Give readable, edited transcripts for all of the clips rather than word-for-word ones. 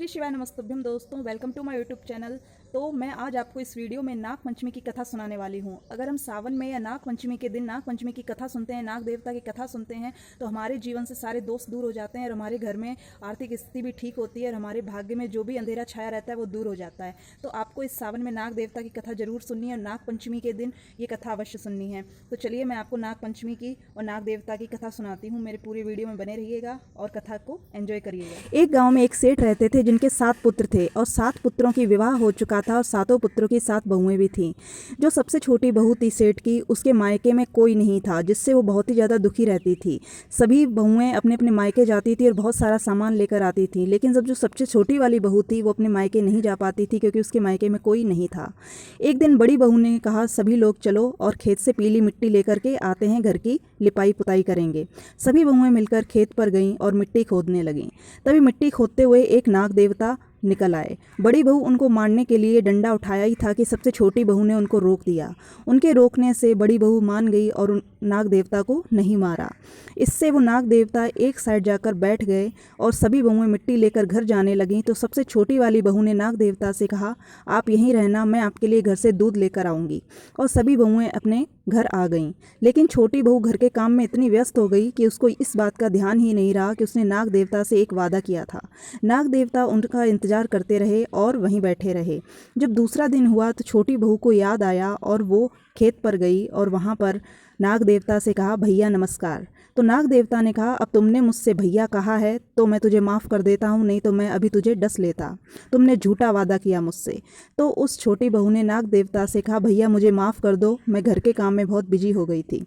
श्री शिवाय नमस्तुभ्यम दोस्तों, welcome to my YouTube channel. तो मैं आज आपको इस वीडियो में नाग पंचमी की कथा सुनाने वाली हूँ। अगर हम सावन में या नाग पंचमी के दिन नाग पंचमी की कथा सुनते हैं, नाग देवता की कथा सुनते हैं, तो हमारे जीवन से सारे दोष दूर हो जाते हैं और हमारे घर में आर्थिक स्थिति भी ठीक होती है और हमारे भाग्य में जो भी अंधेरा छाया रहता है वो दूर हो जाता है। तो आपको इस सावन में नाग देवता की कथा जरूर सुननी है और नाग पंचमी के दिन ये कथा अवश्य सुननी है। तो चलिए मैं आपको नाग पंचमी की और नाग देवता की कथा सुनाती हूँ। मेरे पूरे वीडियो में बने रहिएगा और कथा को एंजॉय करिएगा। एक गाँव में एक सेठ रहते थे जिनके 7 पुत्र थे और 7 पुत्रों की विवाह हो चुका था और 7 पुत्रों की 7 बहुएं भी थीं। जो सबसे छोटी बहू थी सेठ की, उसके मायके में कोई नहीं था, जिससे वो बहुत ही ज़्यादा दुखी रहती थी। सभी बहुएं अपने अपने मायके जाती थी और बहुत सारा सामान लेकर आती थी, लेकिन जब जो सबसे छोटी वाली बहू थी वो अपने मायके नहीं जा पाती थी क्योंकि उसके मायके में कोई नहीं था। एक दिन बड़ी बहू ने कहा, सभी लोग चलो और खेत से पीली मिट्टी लेकर के आते हैं, घर की लिपाई पुताई करेंगे। सभी बहुएं मिलकर खेत पर गईं और मिट्टी खोदने लगीं। तभी मिट्टी खोदते हुए एक नाग देवता निकल आए। बड़ी बहू उनको मारने के लिए डंडा उठाया ही था कि सबसे छोटी बहू ने उनको रोक दिया। उनके रोकने से बड़ी बहू मान गई और उन नाग देवता को नहीं मारा। इससे वो नाग देवता एक साइड जाकर बैठ गए और सभी बहुएं मिट्टी लेकर घर जाने लगीं। तो सबसे छोटी वाली बहू ने नाग देवता से कहा, आप यहीं रहना, मैं आपके लिए घर से दूध लेकर आऊँगी। और सभी बहुएं अपने घर आ गईं। लेकिन छोटी बहू घर के काम में इतनी व्यस्त हो गई कि उसको इस बात का ध्यान ही नहीं रहा कि उसने नाग देवता से एक वादा किया था। नाग देवता उनका इंतजार करते रहे और वहीं बैठे रहे। जब दूसरा दिन हुआ तो छोटी बहू को याद आया और वो खेत पर गई और वहाँ पर नाग देवता से कहा, भैया नमस्कार। तो नाग देवता ने कहा, अब तुमने मुझसे भैया कहा है तो मैं तुझे माफ़ कर देता हूँ, नहीं तो मैं अभी तुझे डस लेता। तुमने झूठा वादा किया मुझसे। तो उस छोटी बहू ने नाग देवता से कहा, भैया मुझे माफ़ कर दो, मैं घर के काम में बहुत बिजी हो गई थी।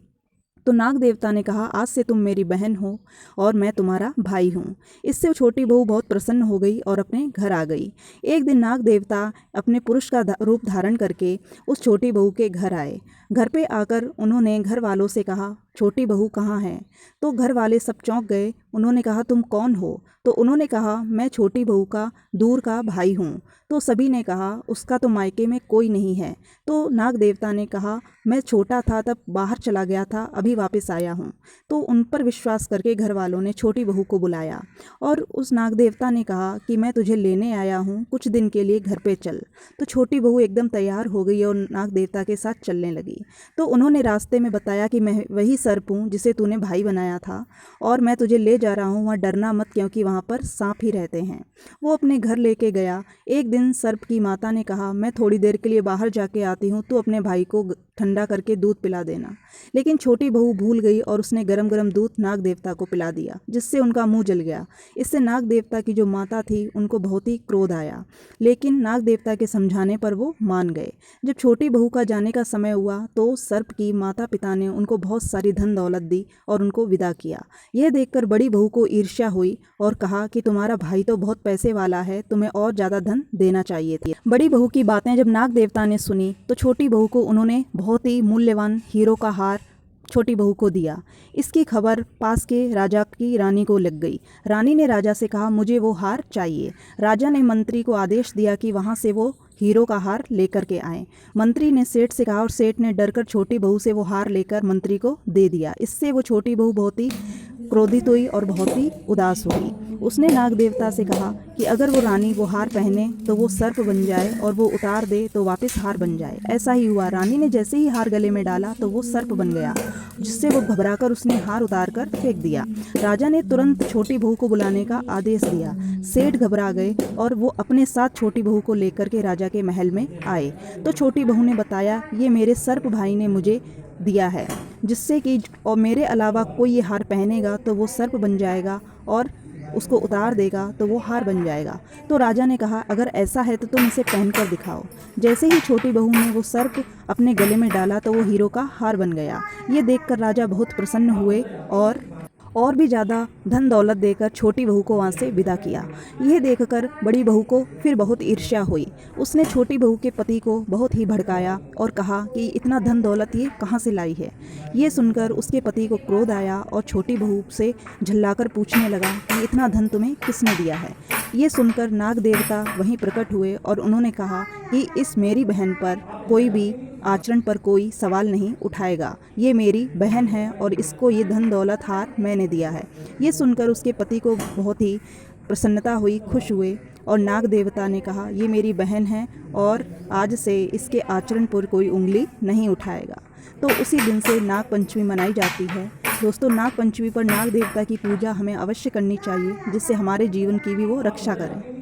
तो नाग देवता ने कहा, आज से तुम मेरी बहन हो और मैं तुम्हारा भाई हूँ। इससे वो छोटी बहू बहुत प्रसन्न हो गई और अपने घर आ गई। एक दिन नाग देवता अपने पुरुष का रूप धारण करके उस छोटी बहू के घर आए। घर पे आकर उन्होंने घर वालों से कहा, छोटी बहू कहाँ है? तो घर वाले सब चौंक गए। उन्होंने कहा, तुम कौन हो? तो उन्होंने कहा, मैं छोटी बहू का दूर का भाई हूँ। तो सभी ने कहा, उसका तो मायके में कोई नहीं है। तो नाग देवता ने कहा, मैं छोटा था तब बाहर चला गया था, अभी वापस आया हूँ। तो उन पर विश्वास करके घर वालों ने छोटी बहू को बुलाया और उस नाग देवता ने कहा कि मैं तुझे लेने आया हूँ, कुछ दिन के लिए घर पे चल। तो छोटी बहू एकदम तैयार हो गई और नाग देवता के साथ चलने लगी। तो उन्होंने रास्ते में बताया कि मैं वही सर्प हूँ जिसे तूने भाई बनाया था और मैं तुझे ले जा रहा हूँ, वहाँ डरना मत क्योंकि वहाँ पर सांप ही रहते हैं। वो अपने घर लेके गया। एक दिन सर्प की माता ने कहा, मैं थोड़ी देर के लिए बाहर जाके आती हूँ, तू अपने भाई को ठंडा करके दूध पिला देना। लेकिन छोटी बहू भूल गई और उसने गरम गरम दूध नाग देवता को पिला दिया, जिससे उनका मुंह जल गया। इससे नाग देवता की जो माता थी उनको बहुत ही क्रोध आया, लेकिन नाग देवता के समझाने पर वो मान गए। जब छोटी बहू का जाने का समय हुआ तो सर्प की माता पिता ने उनको बहुत सारी धन दौलत दी और उनको विदा किया। यह देखकर बड़ी बहू को ईर्ष्या हुई और कहा कि तुम्हारा भाई तो बहुत पैसे वाला है, तुम्हें और ज़्यादा धन देना चाहिए थी। बड़ी बहू की बातें जब नाग देवता ने सुनी तो छोटी बहू को उन्होंने बहुत ही मूल्यवान हीरो का हार छोटी बहू को दिया। इसकी खबर पास के राजा की रानी को लग गई। रानी ने राजा से कहा, मुझे वो हार चाहिए। राजा ने मंत्री को आदेश दिया कि वहाँ से वो हीरो का हार लेकर के आए। मंत्री ने सेठ से कहा और सेठ ने डरकर छोटी बहू से वो हार लेकर मंत्री को दे दिया। इससे वो छोटी बहू बहुत ही क्रोधित हुई और बहुत ही उदास हुई। उसने नाग देवता से कहा कि अगर वो रानी वो हार पहने तो वो सर्प बन जाए और वो उतार दे तो वापस हार बन जाए। ऐसा ही हुआ। रानी ने जैसे ही हार गले में डाला तो वो सर्प बन गया, जिससे वो घबराकर उसने हार उतार कर फेंक दिया। राजा ने तुरंत छोटी बहू को बुलाने का आदेश दिया। सेठ घबरा गए और वो अपने साथ छोटी बहू को लेकर के राजा के महल में आए। तो छोटी बहू ने बताया, ये मेरे सर्प भाई ने मुझे दिया है, जिससे कि और मेरे अलावा कोई ये हार पहनेगा तो वो सर्प बन जाएगा और उसको उतार देगा तो वो हार बन जाएगा। तो राजा ने कहा, अगर ऐसा है तो तुम इसे पहनकर दिखाओ। जैसे ही छोटी बहू ने वो सर्प अपने गले में डाला तो वो हीरो का हार बन गया। ये देखकर राजा बहुत प्रसन्न हुए और भी ज़्यादा धन दौलत देकर छोटी बहू को वहाँ से विदा किया। यह देखकर बड़ी बहू को फिर बहुत ईर्ष्या हुई। उसने छोटी बहू के पति को बहुत ही भड़काया और कहा कि इतना धन दौलत ये कहाँ से लाई है। ये सुनकर उसके पति को क्रोध आया और छोटी बहू से झल्लाकर पूछने लगा कि इतना धन तुम्हें किसने दिया है। ये सुनकर नाग देवता वहीं प्रकट हुए और उन्होंने कहा कि इस मेरी बहन पर कोई भी आचरण पर कोई सवाल नहीं उठाएगा। ये मेरी बहन है और इसको ये धन दौलत हार मैंने दिया है। ये सुनकर उसके पति को बहुत ही प्रसन्नता हुई, खुश हुए और नाग देवता ने कहा ये मेरी बहन है और आज से इसके आचरण पर कोई उंगली नहीं उठाएगा। तो उसी दिन से नाग पंचमी मनाई जाती है। दोस्तों, नाग पंचमी पर नाग देवता की पूजा हमें अवश्य करनी चाहिए, जिससे हमारे जीवन की भी वो रक्षा करें।